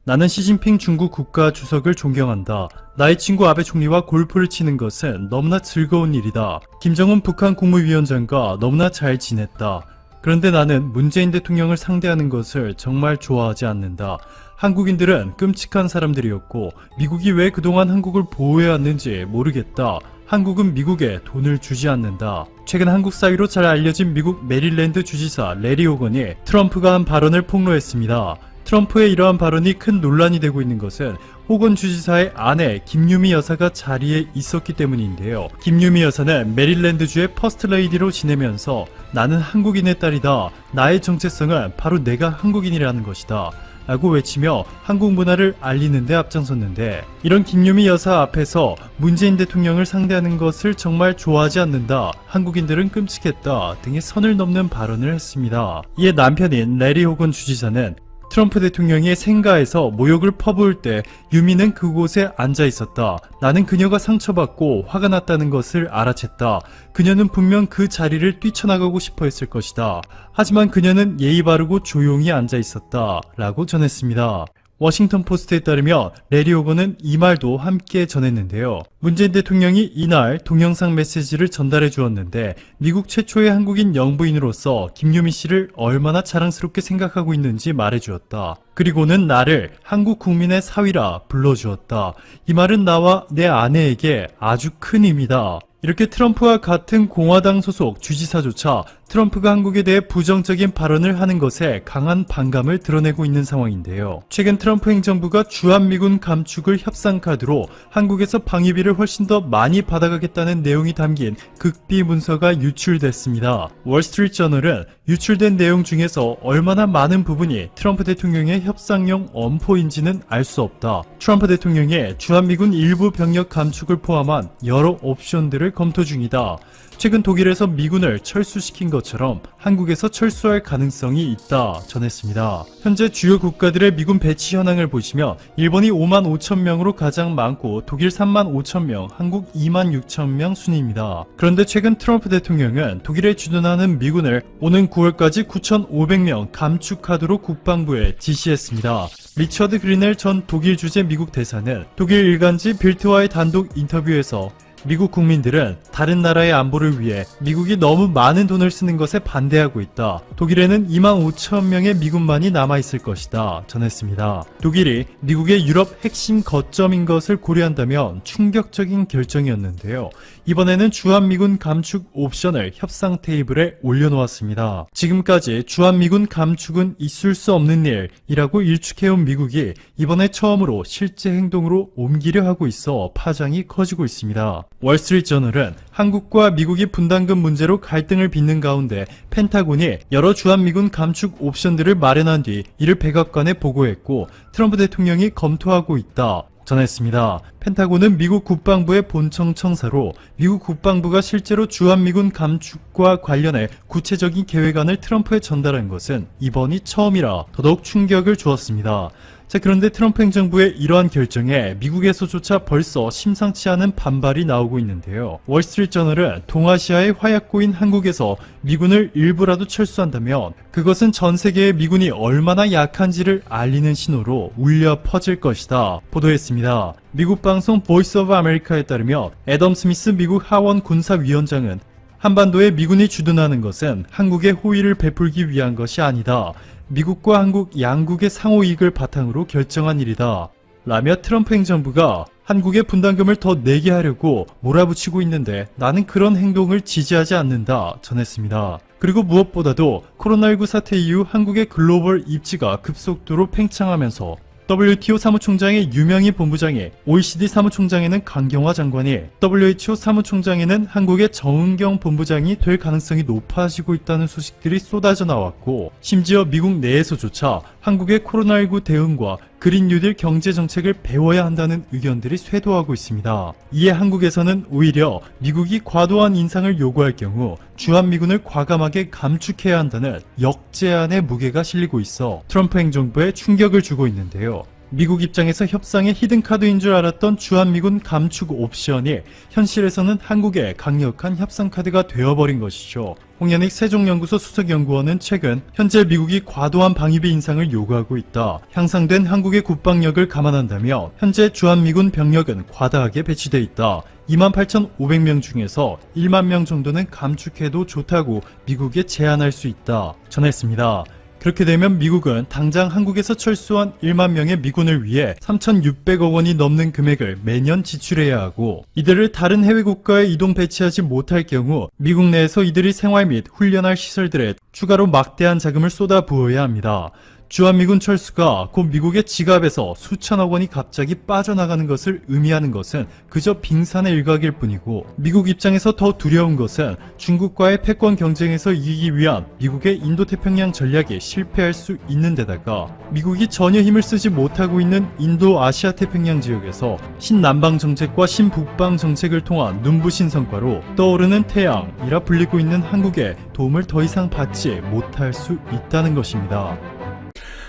나는 시진핑 중국 국가 주석을 존경한다. 나의 친구 아베 총리와 골프를 치는 것은 너무나 즐거운 일이다. 김정은 북한 국무위원장과 너무나 잘 지냈다. 그런데 나는 문재인 대통령을 상대하는 것을 정말 좋아하지 않는다. 한국인들은 끔찍한 사람들이었고 미국이 왜 그동안 한국을 보호해왔는지 모르겠다. 한국은 미국에 돈을 주지 않는다. 최근 한국 사위로 잘 알려진 미국 메릴랜드 주지사 레리 호건이 트럼프가 한 발언을 폭로했습니다. 트럼프의 이러한 발언이 큰 논란이 되고 있는 것은 호건 주지사의 아내 김유미 여사가 자리에 있었기 때문인데요. 김유미 여사는 메릴랜드주의 퍼스트레이디로 지내면서 나는 한국인의 딸이다. 나의 정체성은 바로 내가 한국인이라는 것이다. 라고 외치며 한국 문화를 알리는 데 앞장섰는데 이런 김유미 여사 앞에서 문재인 대통령을 상대하는 것을 정말 좋아하지 않는다. 한국인들은 끔찍했다. 등의 선을 넘는 발언을 했습니다. 이에 남편인 레리 호건 주지사는 트럼프 대통령이 생가에서 모욕을 퍼부을 때 유미는 그곳에 앉아 있었다. 나는 그녀가 상처받고 화가 났다는 것을 알아챘다. 그녀는 분명 그 자리를 뛰쳐나가고 싶어 했을 것이다. 하지만 그녀는 예의 바르고 조용히 앉아 있었다. 라고 전했습니다. 워싱턴 포스트에 따르면 레리 호건은 이 말도 함께 전했는데요. 문재인 대통령이 이날 동영상 메시지를 전달해 주었는데 미국 최초의 한국인 영부인으로서 김유미 씨를 얼마나 자랑스럽게 생각하고 있는지 말해 주었다. 그리고는 나를 한국 국민의 사위라 불러주었다. 이 말은 나와 내 아내에게 아주 큰 힘이다. 이렇게 트럼프와 같은 공화당 소속 주지사조차 트럼프가 한국에 대해 부정적인 발언을 하는 것에 강한 반감을 드러내고 있는 상황인데요. 최근 트럼프 행정부가 주한미군 감축을 협상카드로 한국에서 방위비를 훨씬 더 많이 받아가겠다는 내용이 담긴 극비 문서가 유출됐습니다. 월스트리트저널은 유출된 내용 중에서 얼마나 많은 부분이 트럼프 대통령의 협상용 엄포인지는 알 수 없다. 트럼프 대통령의 주한미군 일부 병력 감축을 포함한 여러 옵션들을 검토 중이다. 최근 독일에서 미군을 철수시킨 것처럼 한국에서 철수할 가능성이 있다 전했습니다. 현재 주요 국가들의 미군 배치 현황을 보시면 일본이 5만 5천 명으로 가장 많고 독일 3만 5천 명, 한국 2만 6천 명 순입니다. 그런데 최근 트럼프 대통령은 독일에 주둔하는 미군을 오는 9월까지 9,500명 감축하도록 국방부에 지시했습니다. 리처드 그리넬 전 독일 주재 미국 대사는 독일 일간지 빌트와의 단독 인터뷰에서 미국 국민들은 다른 나라의 안보를 위해 미국이 너무 많은 돈을 쓰는 것에 반대하고 있다. 독일에는 2만 5천 명의 미군만이 남아있을 것이다 전했습니다. 독일이 미국의 유럽 핵심 거점인 것을 고려한다면 충격적인 결정이었는데요. 이번에는 주한미군 감축 옵션을 협상 테이블에 올려놓았습니다. 지금까지 주한미군 감축은 있을 수 없는 일이라고 일축해온 미국이 이번에 처음으로 실제 행동으로 옮기려 하고 있어 파장이 커지고 있습니다. 월스트리트저널은 한국과 미국이 분담금 문제로 갈등을 빚는 가운데 펜타곤이 여러 주한미군 감축 옵션들을 마련한 뒤 이를 백악관에 보고했고 트럼프 대통령이 검토하고 있다 전했습니다. 펜타곤은 미국 국방부의 본청 청사로 미국 국방부가 실제로 주한미군 감축과 관련해 구체적인 계획안을 트럼프에 전달한 것은 이번이 처음이라 더더욱 충격을 주었습니다. 자, 그런데 트럼프 행정부의 이러한 결정에 미국에서조차 벌써 심상치 않은 반발이 나오고 있는데요. 월스트리트저널은 동아시아의 화약고인 한국에서 미군을 일부라도 철수한다면 그것은 전 세계의 미군이 얼마나 약한지를 알리는 신호로 울려 퍼질 것이다 보도했습니다. 미국 방송 보이스 오브 아메리카에 따르면 애덤 스미스 미국 하원 군사위원장은 한반도에 미군이 주둔하는 것은 한국의 호의를 베풀기 위한 것이 아니다. 미국과 한국 양국의 상호 이익을 바탕으로 결정한 일이다. 라며 트럼프 행정부가 한국의 분담금을 더 내게 하려고 몰아붙이고 있는데 나는 그런 행동을 지지하지 않는다 전했습니다. 그리고 무엇보다도 코로나19 사태 이후 한국의 글로벌 입지가 급속도로 팽창하면서 WTO 사무총장의 유명희 본부장이, OECD 사무총장에는 강경화 장관이, WHO 사무총장에는 한국의 정은경 본부장이 될 가능성이 높아지고 있다는 소식들이 쏟아져 나왔고 심지어 미국 내에서조차 한국의 코로나19 대응과 그린 뉴딜 경제 정책을 배워야 한다는 의견들이 쇄도하고 있습니다. 이에 한국에서는 오히려 미국이 과도한 인상을 요구할 경우 주한미군을 과감하게 감축해야 한다는 역제안의 무게가 실리고 있어 트럼프 행정부에 충격을 주고 있는데요. 미국 입장에서 협상의 히든카드인 줄 알았던 주한미군 감축 옵션이 현실에서는 한국의 강력한 협상카드가 되어버린 것이죠. 홍현익 세종연구소 수석연구원은 최근 현재 미국이 과도한 방위비 인상을 요구하고 있다. 향상된 한국의 국방력을 감안한다면 현재 주한미군 병력은 과다하게 배치돼 있다. 28,500명 중에서 1만 명 정도는 감축해도 좋다고 미국에 제안할 수 있다 전했습니다. 그렇게 되면 미국은 당장 한국에서 철수한 1만 명의 미군을 위해 3,600억 원이 넘는 금액을 매년 지출해야 하고, 이들을 다른 해외 국가에 이동 배치하지 못할 경우 미국 내에서 이들이 생활 및 훈련할 시설들에 추가로 막대한 자금을 쏟아부어야 합니다. 주한미군 철수가 곧 미국의 지갑에서 수천억 원이 갑자기 빠져나가는 것을 의미하는 것은 그저 빙산의 일각일 뿐이고, 미국 입장에서 더 두려운 것은 중국과의 패권 경쟁에서 이기기 위한 미국의 인도태평양 전략이 실패할 수 있는 데다가 미국이 전혀 힘을 쓰지 못하고 있는 인도아시아 태평양 지역에서 신남방 정책과 신북방 정책을 통한 눈부신 성과로 떠오르는 태양이라 불리고 있는 한국에 도움을 더 이상 받지 못할 수 있다는 것입니다.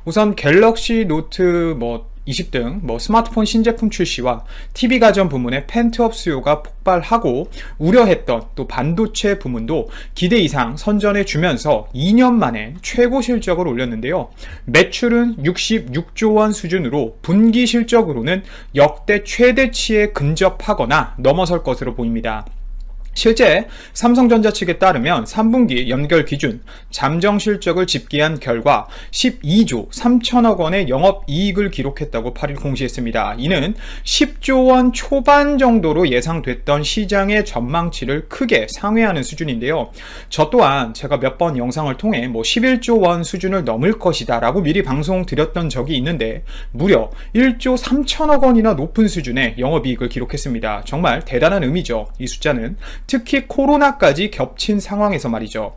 우선 갤럭시 노트 20 등 스마트폰 신제품 출시와 TV 가전 부문의 펜트업 수요가 폭발하고 우려했던 또 반도체 부문도 기대 이상 선전해 주면서 2년 만에 최고 실적을 올렸는데요. 매출은 66조 원 수준으로 분기 실적으로는 역대 최대치에 근접하거나 넘어설 것으로 보입니다. 실제 삼성전자 측에 따르면 3분기 연결 기준 잠정 실적을 집계한 결과 12조 3천억 원의 영업이익을 기록했다고 8일 공시했습니다. 이는 10조 원 초반 정도로 예상됐던 시장의 전망치를 크게 상회하는 수준인데요. 저 또한 제가 몇 번 영상을 통해 11조 원 수준을 넘을 것이다 라고 미리 방송 드렸던 적이 있는데 무려 1조 3천억 원이나 높은 수준의 영업이익을 기록했습니다. 정말 대단한 의미죠. 이 숫자는 특히 코로나까지 겹친 상황에서 말이죠.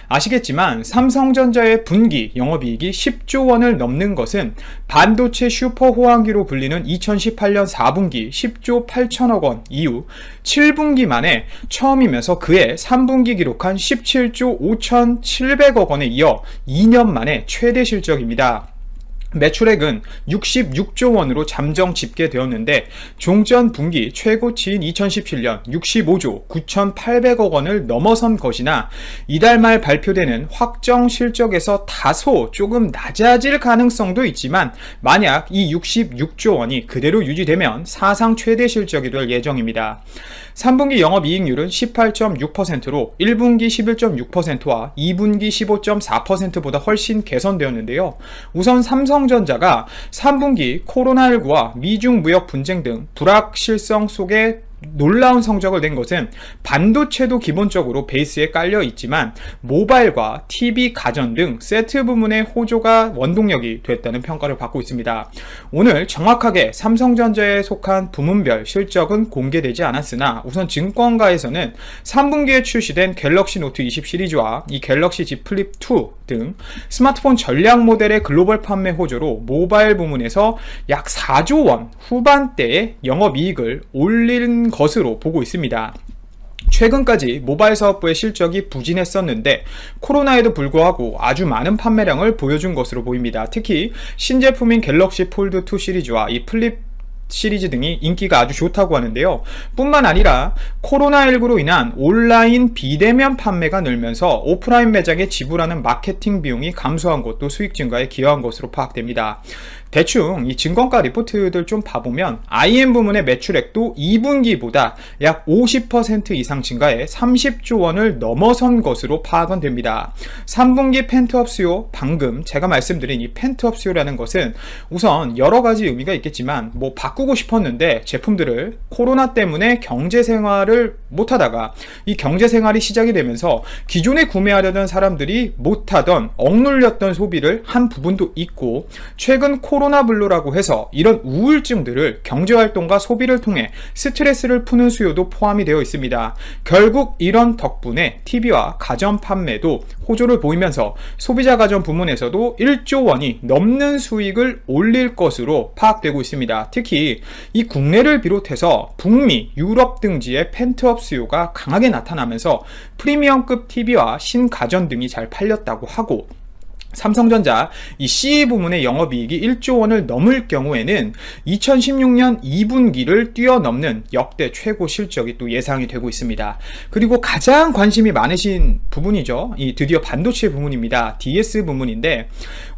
아시겠지만 삼성전자의 분기 영업이익이 10조 원을 넘는 것은 반도체 슈퍼 호황기로 불리는 2018년 4분기 10조 8천억 원 이후 7분기 만에 처음이면서 그해 3분기 기록한 17조 5,700억 원에 이어 2년 만에 최대 실적입니다. 매출액은 66조 원으로 잠정 집계되었는데 종전 분기 최고치인 2017년 65조 9,800억 원을 넘어선 것이나 이달 말 발표되는 확정 실적에서 다소 조금 낮아질 가능성도 있지만 만약 이 66조 원이 그대로 유지되면 사상 최대 실적이 될 예정입니다. 3분기 영업이익률은 18.6%로 1분기 11.6%와 2분기 15.4%보다 훨씬 개선되었는데요. 우선 삼성전자가 3분기 코로나19와 미중 무역 분쟁 등 불확실성 속에 놀라운 성적을 낸 것은 반도체도 기본적으로 베이스에 깔려 있지만 모바일과 TV, 가전 등 세트 부문의 호조가 원동력이 됐다는 평가를 받고 있습니다. 오늘 정확하게 삼성전자에 속한 부문별 실적은 공개되지 않았으나 우선 증권가에서는 3분기에 출시된 갤럭시 노트 20 시리즈와 이 갤럭시 Z 플립 2 등 스마트폰 전략 모델의 글로벌 판매 호조로 모바일 부문에서 약 4조 원 후반대의 영업이익을 올린 것으로 보고 있습니다. 최근까지 모바일 사업부의 실적이 부진했었는데 코로나에도 불구하고 아주 많은 판매량을 보여준 것으로 보입니다. 특히 신제품인 갤럭시 폴드 2 시리즈와 이 플립 시리즈 등이 인기가 아주 좋다고 하는데요. 뿐만 아니라 코로나19로 인한 온라인 비대면 판매가 늘면서 오프라인 매장에 지불하는 마케팅 비용이 감소한 것도 수익 증가에 기여한 것으로 파악됩니다. 대충 이 증권가 리포트들 좀 봐보면 IM 부문의 매출액도 2분기보다 약 50% 이상 증가해 30조 원을 넘어선 것으로 파악은 됩니다. 3분기 펜트업 수요, 방금 제가 말씀드린 이 펜트업 수요라는 것은 우선 여러 가지 의미가 있겠지만 바꾸고 싶었는데 제품들을 코로나 때문에 경제생활을 못하다가 이 경제생활이 시작이 되면서 기존에 구매하려던 사람들이 못하던 억눌렸던 소비를 한 부분도 있고, 최근 코로나 블루라고 해서 이런 우울증들을 경제활동과 소비를 통해 스트레스를 푸는 수요도 포함이 되어 있습니다. 결국 이런 덕분에 TV와 가전 판매도 호조를 보이면서 소비자 가전 부문에서도 1조 원이 넘는 수익을 올릴 것으로 파악되고 있습니다. 특히 이 국내를 비롯해서 북미, 유럽 등지의 펜트업 수요가 강하게 나타나면서 프리미엄급 TV와 신가전 등이 잘 팔렸다고 하고, 삼성전자 이 CE 부문의 영업이익이 1조 원을 넘을 경우에는 2016년 2분기를 뛰어넘는 역대 최고 실적이 또 예상이 되고 있습니다. 그리고 가장 관심이 많으신 부분이죠. 이 드디어 반도체 부문입니다. DS 부문인데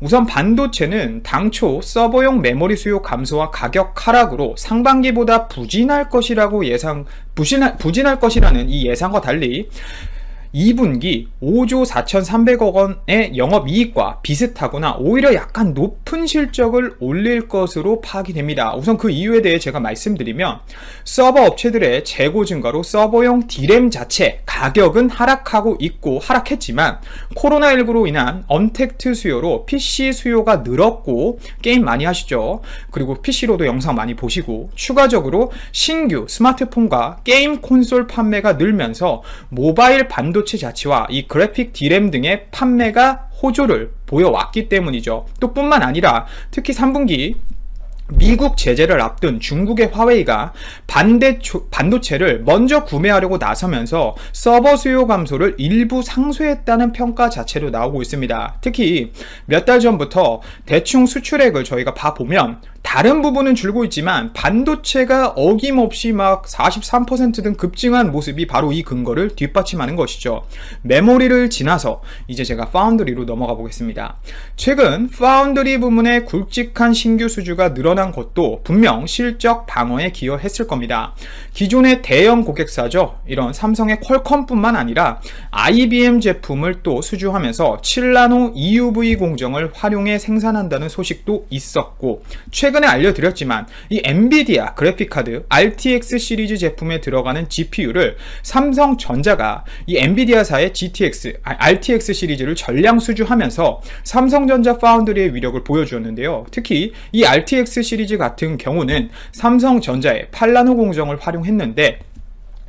우선 반도체는 당초 서버용 메모리 수요 감소와 가격 하락으로 상반기보다 부진할 것이라는 이 예상과 달리 2분기 5조 4,300억 원의 영업이익과 비슷하거나 오히려 약간 높은 실적을 올릴 것으로 파악이 됩니다. 우선 그 이유에 대해 제가 말씀드리면 서버 업체들의 재고 증가로 서버용 D램 자체 가격은 하락했지만 코로나19로 인한 언택트 수요로 PC 수요가 늘었고 게임 많이 하시죠. 그리고 PC로도 영상 많이 보시고 추가적으로 신규 스마트폰과 게임 콘솔 판매가 늘면서 모바일 반도체 자체와 이 그래픽 D램 등의 판매가 호조를 보여왔기 때문이죠. 또 뿐만 아니라 특히 3분기 미국 제재를 앞둔 중국의 화웨이가 반도체를 먼저 구매하려고 나서면서 서버 수요 감소를 일부 상쇄했다는 평가 자체로 나오고 있습니다. 특히 몇 달 전부터 대충 수출액을 저희가 봐보면 다른 부분은 줄고 있지만 반도체가 어김없이 막 43% 등 급증한 모습이 바로 이 근거를 뒷받침하는 것이죠. 메모리를 지나서 이제 제가 파운드리로 넘어가 보겠습니다. 최근 파운드리 부문의 굵직한 신규 수주가 늘어난 것도 분명 실적 방어에 기여했을 겁니다. 기존의 대형 고객사죠. 이런 삼성의 퀄컴뿐만 아니라 IBM 제품을 또 수주하면서 7나노 EUV 공정을 활용해 생산한다는 소식도 있었고 최근에 알려드렸지만 이 엔비디아 그래픽카드 RTX 시리즈 제품에 들어가는 GPU를 삼성전자가 이 엔비디아사의 RTX 시리즈를 전량 수주하면서 삼성전자 파운드리의 위력을 보여주었는데요. 특히 이 RTX 시리즈 같은 경우는 삼성전자의 8나노 공정을 활용했는데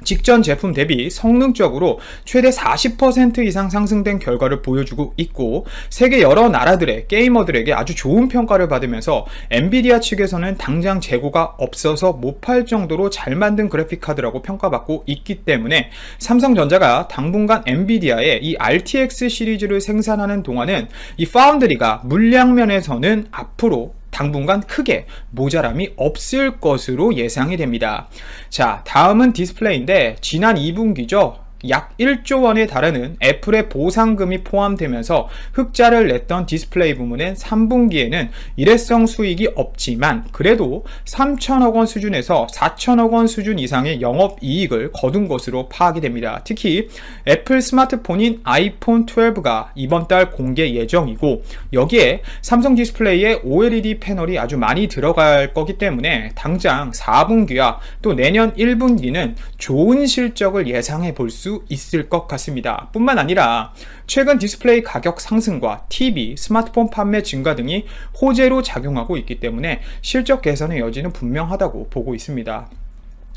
직전 제품 대비 성능적으로 최대 40% 이상 상승된 결과를 보여주고 있고 세계 여러 나라들의 게이머들에게 아주 좋은 평가를 받으면서 엔비디아 측에서는 당장 재고가 없어서 못 팔 정도로 잘 만든 그래픽카드라고 평가받고 있기 때문에 삼성전자가 당분간 엔비디아의 이 RTX 시리즈를 생산하는 동안은 이 파운드리가 물량면에서는 앞으로 당분간 크게 모자람이 없을 것으로 예상이 됩니다. 자, 다음은 디스플레이인데 지난 2분기죠. 약 1조 원에 달하는 애플의 보상금이 포함되면서 흑자를 냈던 디스플레이 부문은 3분기에는 일회성 수익이 없지만 그래도 3천억 원 수준에서 4천억 원 수준 이상의 영업이익을 거둔 것으로 파악이 됩니다. 특히 애플 스마트폰인 아이폰 12가 이번 달 공개 예정이고 여기에 삼성 디스플레이의 OLED 패널이 아주 많이 들어갈 거기 때문에 당장 4분기와 또 내년 1분기는 좋은 실적을 예상해 볼 수 있을 것 같습니다. 뿐만 아니라 최근 디스플레이 가격 상승과 TV, 스마트폰 판매 증가 등이 호재로 작용하고 있기 때문에 실적 개선의 여지는 분명하다고 보고 있습니다.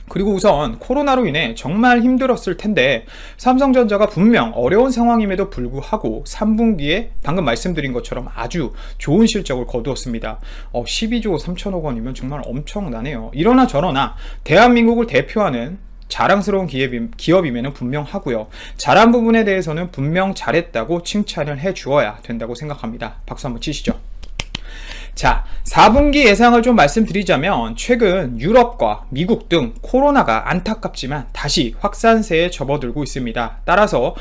그리고 우선 코로나로 인해 정말 힘들었을 텐데 삼성전자가 분명 어려운 상황임에도 불구하고 3분기에 방금 말씀드린 것처럼 아주 좋은 실적을 거두었습니다. 12조 3천억 원이면 정말 엄청나네요. 이러나 저러나 대한민국을 대표하는 자랑스러운 기업임에는 분명하고요. 잘한 부분에 대해서는 분명 잘했다고 칭찬을 해주어야 된다고 생각합니다. 박수 한번 치시죠. 자, 4분기 예상을 좀 말씀드리자면 최근 유럽과 미국 등 코로나가 안타깝지만 다시 확산세에 접어들고 있습니다. 따라서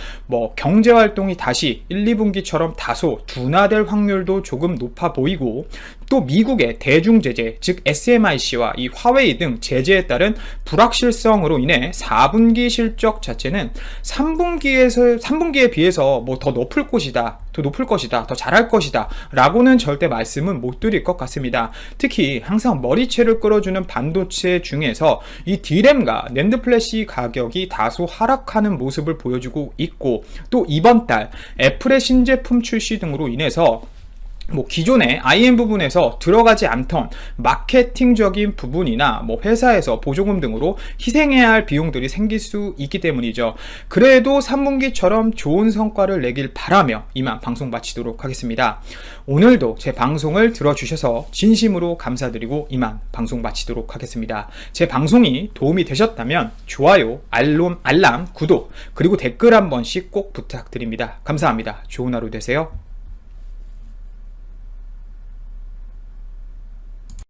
경제활동이 다시 1, 2분기처럼 다소 둔화될 확률도 조금 높아 보이고 또 미국의 대중제재, 즉 SMIC와 이 화웨이 등 제재에 따른 불확실성으로 인해 4분기 실적 자체는 3분기에 비해서 더 높을 것이다, 더 잘할 것이다 라고는 절대 말씀은 못 드릴 것 같습니다. 특히 항상 머리채를 끌어주는 반도체 중에서 이 D램과 낸드 플래시 가격이 다소 하락하는 모습을 보여주고 있고 또 이번 달 애플의 신제품 출시 등으로 인해서 기존의 IM 부분에서 들어가지 않던 마케팅적인 부분이나 회사에서 보조금 등으로 희생해야 할 비용들이 생길 수 있기 때문이죠. 그래도 3분기처럼 좋은 성과를 내길 바라며 이만 방송 마치도록 하겠습니다. 오늘도 제 방송을 들어주셔서 진심으로 감사드리고 이만 방송 마치도록 하겠습니다. 제 방송이 도움이 되셨다면 좋아요, 알람, 구독, 그리고 댓글 한 번씩 꼭 부탁드립니다. 감사합니다. 좋은 하루 되세요.